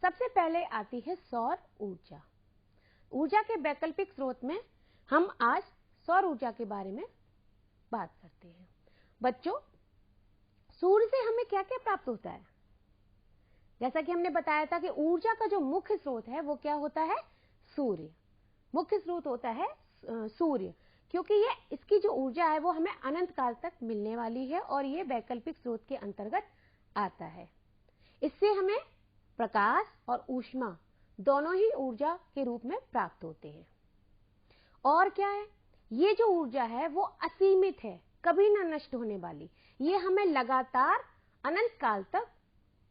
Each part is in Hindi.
सबसे पहले आती है सौर ऊर्जा। ऊर्जा के वैकल्पिक स्रोत में हम आज सौर ऊर्जा के बारे में बात करते हैं। बच्चों, सूर्य से हमें क्या क्या प्राप्त होता है? जैसा कि हमने बताया था कि ऊर्जा का जो मुख्य स्रोत है वो क्या होता है? सूर्य। मुख्य स्रोत होता है सूर्य, क्योंकि ये इसकी जो ऊर्जा है वो हमें अनंत काल तक मिलने वाली है और ये वैकल्पिक स्रोत के अंतर्गत आता है। इससे हमें प्रकाश और ऊष्मा दोनों ही ऊर्जा के रूप में प्राप्त होते हैं। और क्या है? ये जो ऊर्जा है वो असीमित है, कभी ना नष्ट होने वाली। ये हमें लगातार अनंत काल तक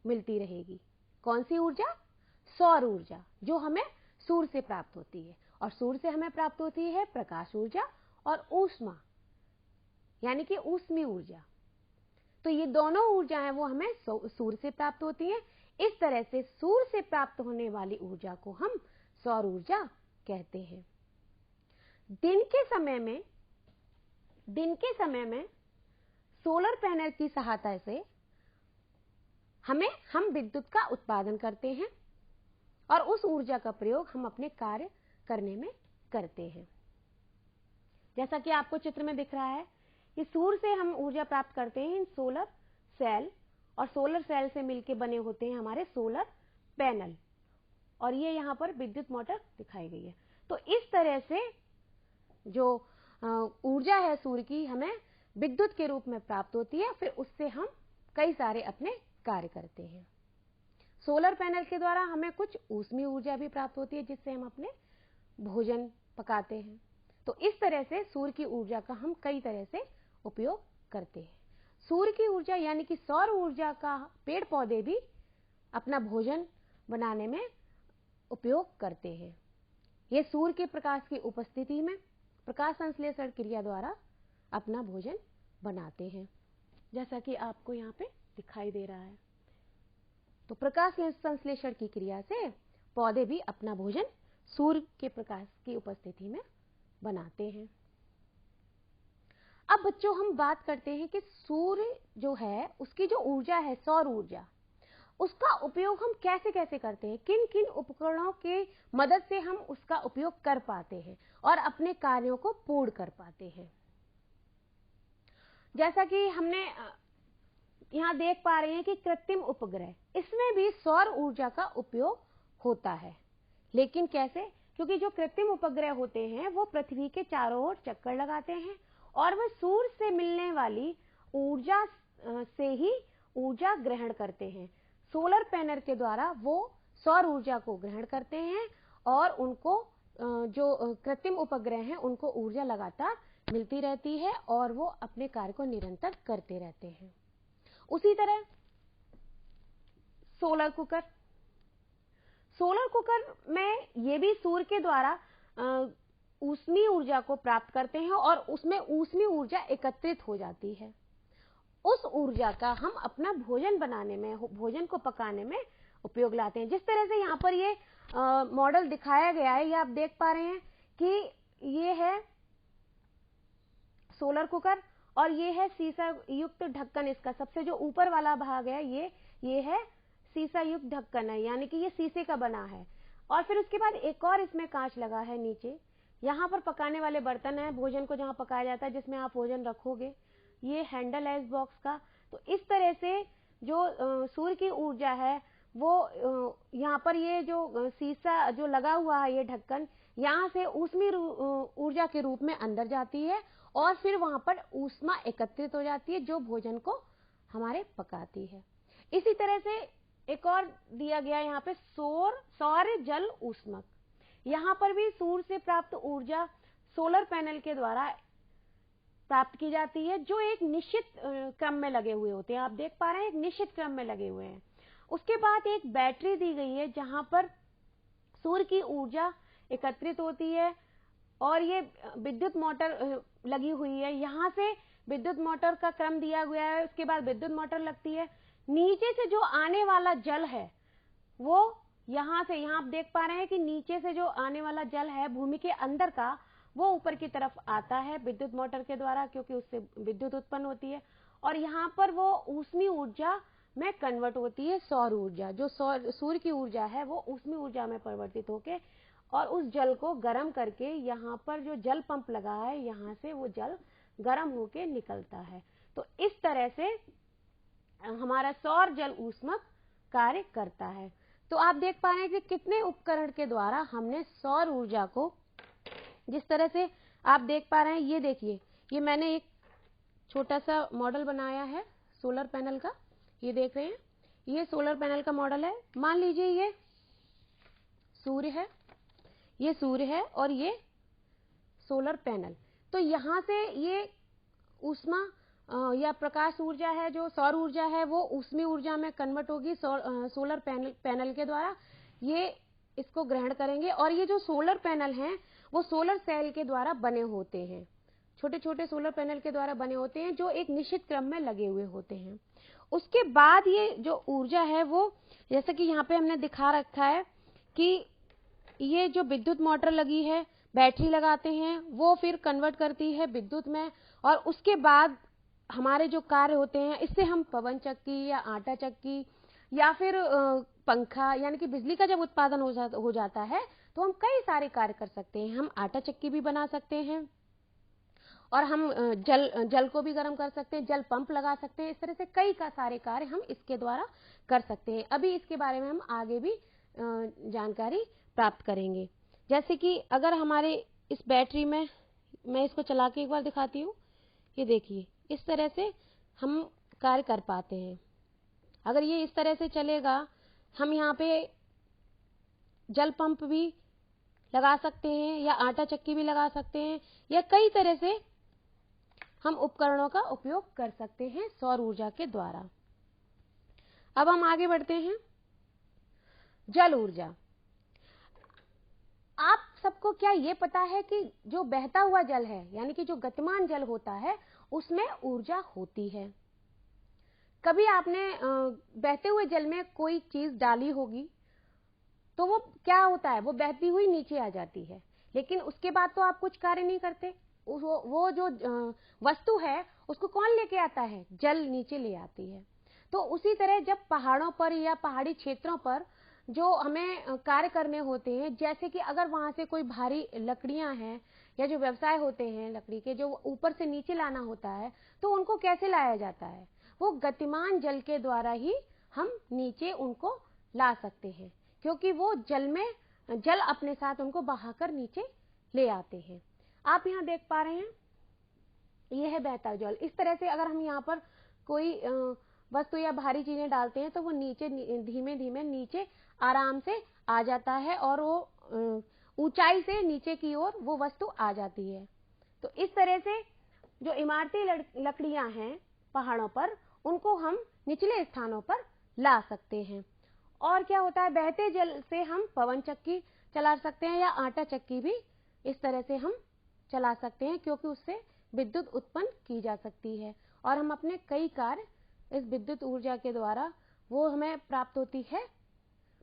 मिलती रहेगी। कौन सी ऊर्जा? सौर ऊर्जा, जो हमें सूर्य से प्राप्त होती है। और सूर्य से हमें प्राप्त होती है प्रकाश ऊर्जा और ऊष्मा, यानी कि ऊष्मीय ऊर्जा। तो ये दोनों ऊर्जा है वो हमें सूर्य से प्राप्त होती है। इस तरह से सूर्य से प्राप्त होने वाली ऊर्जा को हम सौर ऊर्जा कहते हैं। दिन के समय में सोलर पैनल की सहायता से हम विद्युत का उत्पादन करते हैं और उस ऊर्जा का प्रयोग हम अपने कार्य करने में करते हैं। जैसा कि आपको चित्र में दिख रहा है कि सूर्य से हम ऊर्जा प्राप्त करते हैं इन सोलर सेल, और सोलर सेल से मिलकर बने होते हैं हमारे सोलर पैनल, और ये यहां पर विद्युत मोटर दिखाई गई है। तो इस तरह से जो ऊर्जा है सूर्य की हमें विद्युत के रूप में प्राप्त होती है, फिर उससे हम कई सारे अपने कार्य करते हैं। सोलर पैनल के द्वारा हमें कुछ ऊष्मीय ऊर्जा भी प्राप्त होती है जिससे हम अपने भोजन पकाते हैं। तो इस तरह से सूर्य की ऊर्जा का हम कई तरह से उपयोग करते हैं। सूर्य की ऊर्जा यानी कि सौर ऊर्जा का पेड़ पौधे भी अपना भोजन बनाने में उपयोग करते हैं। ये सूर्य के प्रकाश की उपस्थिति में प्रकाश संश्लेषण क्रिया द्वारा अपना भोजन बनाते हैं, जैसा कि आपको यहाँ पे दिखाई दे रहा है। तो प्रकाश संश्लेषण की क्रिया से पौधे भी अपना भोजन सूर्य के प्रकाश की उपस्थिति में बनाते हैं। अब बच्चों, हम बात करते हैं कि सूर्य जो है उसकी जो ऊर्जा है सौर ऊर्जा, उसका उपयोग हम कैसे कैसे करते हैं, किन किन उपकरणों के मदद से हम उसका उपयोग कर पाते हैं और अपने कार्यों को पूर्ण कर पाते हैं। जैसा कि हमने यहां देख पा रहे हैं कि कृत्रिम उपग्रह, इसमें भी सौर ऊर्जा का उपयोग होता है। लेकिन कैसे? क्योंकि जो कृत्रिम उपग्रह होते हैं वो पृथ्वी के चारों ओर चक्कर लगाते हैं और वह सूर्य से मिलने वाली ऊर्जा से ही ऊर्जा ग्रहण करते हैं। सोलर पैनल के द्वारा वो सौर ऊर्जा को ग्रहण करते हैं और उनको जो कृत्रिम उपग्रह हैं उनको ऊर्जा लगातार मिलती रहती है और वो अपने कार्य को निरंतर करते रहते हैं। उसी तरह सोलर कुकर में ये भी सूर्य के द्वारा ऊष्मीय ऊर्जा को प्राप्त करते हैं और उसमें ऊष्मीय ऊर्जा एकत्रित हो जाती है। उस ऊर्जा का हम अपना भोजन बनाने में, भोजन को पकाने में उपयोग लाते हैं। जिस तरह से यहाँ पर ये मॉडल दिखाया गया है, ये आप देख पा रहे हैं कि ये है सोलर कुकर और ये है सीसा युक्त ढक्कन। इसका सबसे जो ऊपर वाला भाग है ये है सीसा युक्त ढक्कन है, यानी कि ये शीशे का बना है। और फिर उसके बाद एक और इसमें कांच लगा है नीचे। यहाँ पर पकाने वाले बर्तन है, भोजन को जहाँ पकाया जाता है, जिसमें आप भोजन रखोगे। ये हैंडल है इस बॉक्स का। तो इस तरह से जो सूर्य की ऊर्जा है वो यहाँ पर ये जो शीशा जो लगा हुआ है, ये ढक्कन, यहाँ से ऊष्मीय ऊर्जा के रूप में अंदर जाती है और फिर वहां पर ऊष्मा एकत्रित हो जाती है जो भोजन को हमारे पकाती है। इसी तरह से एक और दिया गया यहाँ पे सौर जल ऊष्मक। यहाँ पर भी सूर्य से प्राप्त ऊर्जा सोलर पैनल के द्वारा प्राप्त की जाती है, जो एक निश्चित क्रम में लगे हुए होते हैं। आप देख पा रहे हैं एक निश्चित क्रम में लगे हुए हैं। उसके बाद एक बैटरी दी गई है जहां पर सूर्य की ऊर्जा एकत्रित होती है और ये विद्युत मोटर लगी हुई है। यहां से विद्युत मोटर का क्रम दिया गया है, उसके बाद विद्युत मोटर लगती है। नीचे से जो आने वाला जल है वो यहां आप देख पा रहे हैं कि नीचे से जो आने वाला जल है भूमि के अंदर का, वो ऊपर की तरफ आता है विद्युत मोटर के द्वारा, क्योंकि उससे विद्युत उत्पन्न होती है। और यहाँ पर वो ऊष्मीय ऊर्जा में कन्वर्ट होती है सौर ऊर्जा। जो सूर्य की ऊर्जा है वो ऊष्मीय ऊर्जा में परिवर्तित होके और उस जल को गर्म करके यहाँ पर जो जल पंप लगा है यहाँ से वो जल गर्म होके निकलता है। तो इस तरह से हमारा सौर जल ऊष्मक कार्य करता है। तो आप देख पा रहे हैं कि कितने उपकरण के द्वारा हमने सौर ऊर्जा को, जिस तरह से आप देख पा रहे हैं, ये देखिए, ये मैंने एक छोटा सा मॉडल बनाया है सोलर पैनल का। ये देख रहे हैं, ये सोलर पैनल का मॉडल है। मान लीजिए ये सूर्य है, ये सूर्य है और ये सोलर पैनल। तो यहाँ से ये ऊष्मा या प्रकाश ऊर्जा है, जो सौर ऊर्जा है, वो ऊष्मीय ऊर्जा में कन्वर्ट होगी सोलर पैनल के द्वारा। ये इसको ग्रहण करेंगे और ये जो सोलर पैनल हैं वो सोलर सेल के द्वारा बने होते हैं, छोटे छोटे सोलर पैनल के द्वारा बने होते हैं, जो एक निश्चित क्रम में लगे हुए होते हैं। उसके बाद ये जो ऊर्जा है वो, जैसा कि यहाँ पे हमने दिखा रखा है कि ये जो विद्युत मोटर लगी है, बैटरी लगाते हैं, वो फिर कन्वर्ट करती है विद्युत में, और उसके बाद हमारे जो कार्य होते हैं, इससे हम पवन चक्की या आटा चक्की या फिर पंखा, यानी कि बिजली का जब उत्पादन हो जाता है तो हम कई सारे कार्य कर सकते हैं। हम आटा चक्की भी बना सकते हैं और हम जल को भी गर्म कर सकते हैं, जल पंप लगा सकते हैं। इस तरह से कई सारे कार्य हम इसके द्वारा कर सकते हैं। अभी इसके बारे में हम आगे भी जानकारी प्राप्त करेंगे। जैसे कि अगर हमारे इस बैटरी में, मैं इसको चला के एक बार दिखाती हूँ, ये देखिए, इस तरह से हम कार्य कर पाते हैं। अगर ये इस तरह से चलेगा, हम यहाँ पे जल पंप भी लगा सकते हैं या आटा चक्की भी लगा सकते हैं, या कई तरह से हम उपकरणों का उपयोग कर सकते हैं सौर ऊर्जा के द्वारा। अब हम आगे बढ़ते हैं। जल ऊर्जा। आप सबको क्या ये पता है कि जो बहता हुआ जल है, यानी कि जो गतिमान जल होता है, उसमें ऊर्जा होती है। कभी आपने बहते हुए जल में कोई चीज डाली होगी तो वो क्या होता है, वो बहती हुई नीचे आ जाती है, लेकिन उसके बाद तो आप कुछ कार्य नहीं करते। वो जो वस्तु है उसको कौन लेके आता है, जल नीचे ले आती है। तो उसी तरह जब पहाड़ों पर या पहाड़ी क्षेत्रों पर जो हमें कार्य करने होते हैं, जैसे कि अगर वहां से कोई भारी लकड़ियां हैं या जो व्यवसाय होते हैं लकड़ी के, जो ऊपर से नीचे लाना होता है, तो उनको कैसे लाया जाता है, वो गतिमान जल के द्वारा ही हम नीचे उनको ला सकते हैं, क्योंकि वो जल अपने साथ उनको बहाकर नीचे ले आते हैं। आप यहाँ देख पा रहे हैं, ये है बहता जल। इस तरह से अगर हम यहाँ पर कोई वस्तु या भारी चीजें डालते हैं तो वो नीचे धीमे धीमे नीचे आराम से आ जाता है और वो ऊंचाई से नीचे की ओर वो वस्तु आ जाती है। तो इस तरह से जो इमारती लकड़ियां हैं पहाड़ों पर, उनको हम निचले स्थानों पर ला सकते हैं। और क्या होता है, बहते जल से हम पवन चक्की चला सकते हैं या आटा चक्की भी इस तरह से हम चला सकते हैं, क्योंकि उससे विद्युत उत्पन्न की जा सकती है और हम अपने कई कार्य इस विद्युत ऊर्जा के द्वारा, वो हमें प्राप्त होती है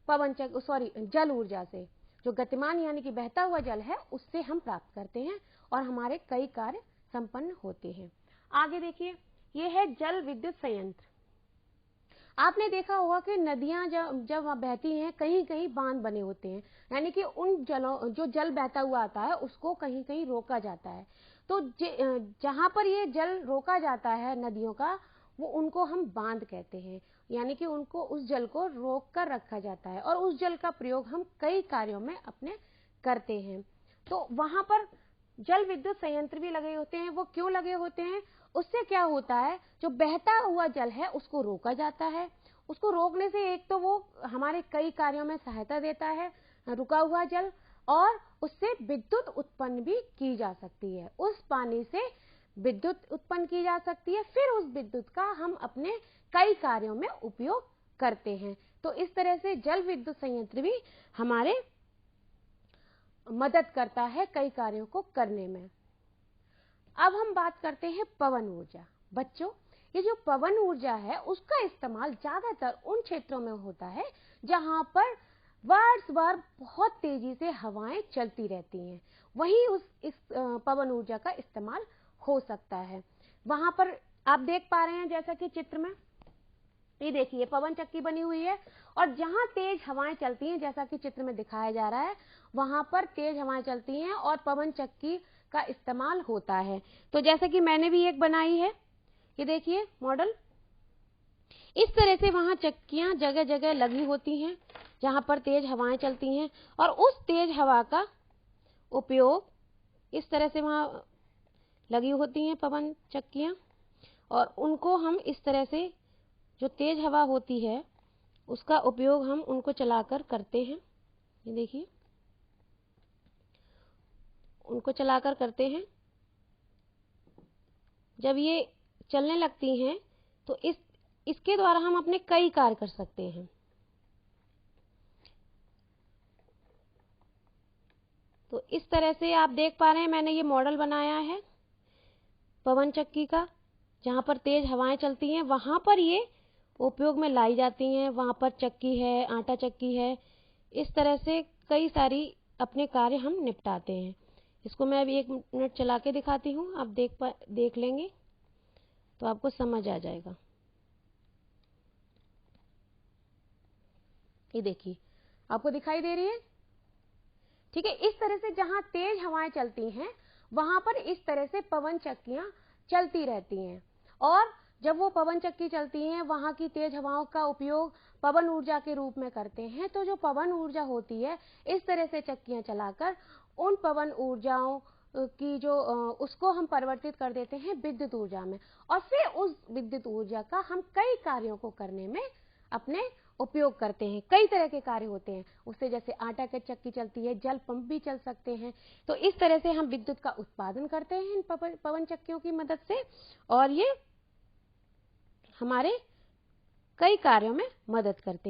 जल ऊर्जा से। जो गतिमान यानी कि बहता हुआ जल है उससे हम प्राप्त करते हैं और हमारे कई कार्य संपन्न होते हैं। आगे देखिए, ये है जल विद्युत संयंत्र। आपने देखा होगा कि नदियां जब बहती हैं, कहीं कहीं बांध बने होते हैं, यानी कि उन जो जल बहता हुआ आता है उसको कहीं कहीं रोका जाता है। तो जहां पर ये जल रोका जाता है नदियों का, वो उनको हम बांध कहते हैं, यानी कि उनको उस जल को रोक कर रखा जाता है और उस जल का प्रयोग हम कई कार्यों में अपने करते हैं। तो वहां पर जल विद्युत संयंत्र भी लगे होते हैं। वो क्यों लगे होते हैं, उससे क्या होता है, जो बहता हुआ जल है उसको रोका जाता है। उसको रोकने से एक तो वो हमारे कई कार्यों में सहायता देता है, रुका हुआ जल, और उससे विद्युत उत्पन्न भी की जा सकती है। उस पानी से विद्युत उत्पन्न की जा सकती है, फिर उस विद्युत का हम अपने कई कार्यों में उपयोग करते हैं। तो इस तरह से जल विद्युत संयंत्र भी हमारे मदद करता है कई कार्यों को करने में। अब हम बात करते हैं पवन ऊर्जा। बच्चों, ये जो पवन ऊर्जा है उसका इस्तेमाल ज्यादातर उन क्षेत्रों में होता है जहां पर वर्ष भर बहुत तेजी से हवाएं चलती रहती हैं, वहीं इस पवन ऊर्जा का इस्तेमाल हो सकता है। वहां पर आप देख पा रहे हैं, जैसा कि चित्र में ये देखिए पवन चक्की बनी हुई है और जहां तेज हवाएं चलती हैं, जैसा कि चित्र में दिखाया जा रहा है, वहां पर तेज हवाएं चलती हैं और पवन चक्की का इस्तेमाल होता है। तो जैसे कि मैंने भी एक बनाई है, ये देखिए मॉडल, इस तरह से वहां चक्कियां जगह जगह लगी होती हैं जहां पर तेज हवाएं चलती हैं और उस तेज हवा का उपयोग, इस तरह से वहां लगी होती हैं पवन चक्कियां और उनको हम इस तरह से, जो तेज हवा होती है उसका उपयोग हम उनको चलाकर करते हैं। ये देखिए उनको चलाकर करते हैं। जब ये चलने लगती हैं तो इसके द्वारा हम अपने कई कार्य कर सकते हैं। तो इस तरह से आप देख पा रहे हैं, मैंने ये मॉडल बनाया है पवन चक्की का, जहां पर तेज हवाएं चलती हैं वहां पर ये उपयोग में लाई जाती हैं। वहां पर चक्की है, आटा चक्की है, इस तरह से कई सारी अपने कार्य हम निपटाते हैं। इसको मैं अभी 1 मिनट चला के दिखाती हूँ, आप देख लेंगे तो आपको समझ आ जाएगा। ये देखिए आपको दिखाई दे रही है, ठीक है। इस तरह से जहां तेज हवाएं चलती हैं वहां पर इस तरह से पवन चक्कियां चलती रहती हैं और जब वो पवन चक्की चलती हैं वहां की तेज हवाओं का उपयोग पवन ऊर्जा के रूप में करते हैं। तो जो पवन ऊर्जा होती है, इस तरह से चक्कियां चलाकर उन पवन ऊर्जाओं की जो उसको हम परिवर्तित कर देते हैं विद्युत ऊर्जा में और फिर उस विद्युत ऊर्जा का हम कई कार्यों को करने में अपने उपयोग करते हैं। कई तरह के कार्य होते हैं उससे, जैसे आटा की चक्की चलती है, जल पंप भी चल सकते हैं। तो इस तरह से हम विद्युत का उत्पादन करते हैं इन पवन चक्कियों की मदद से और ये हमारे कई कार्यों में मदद करते हैं।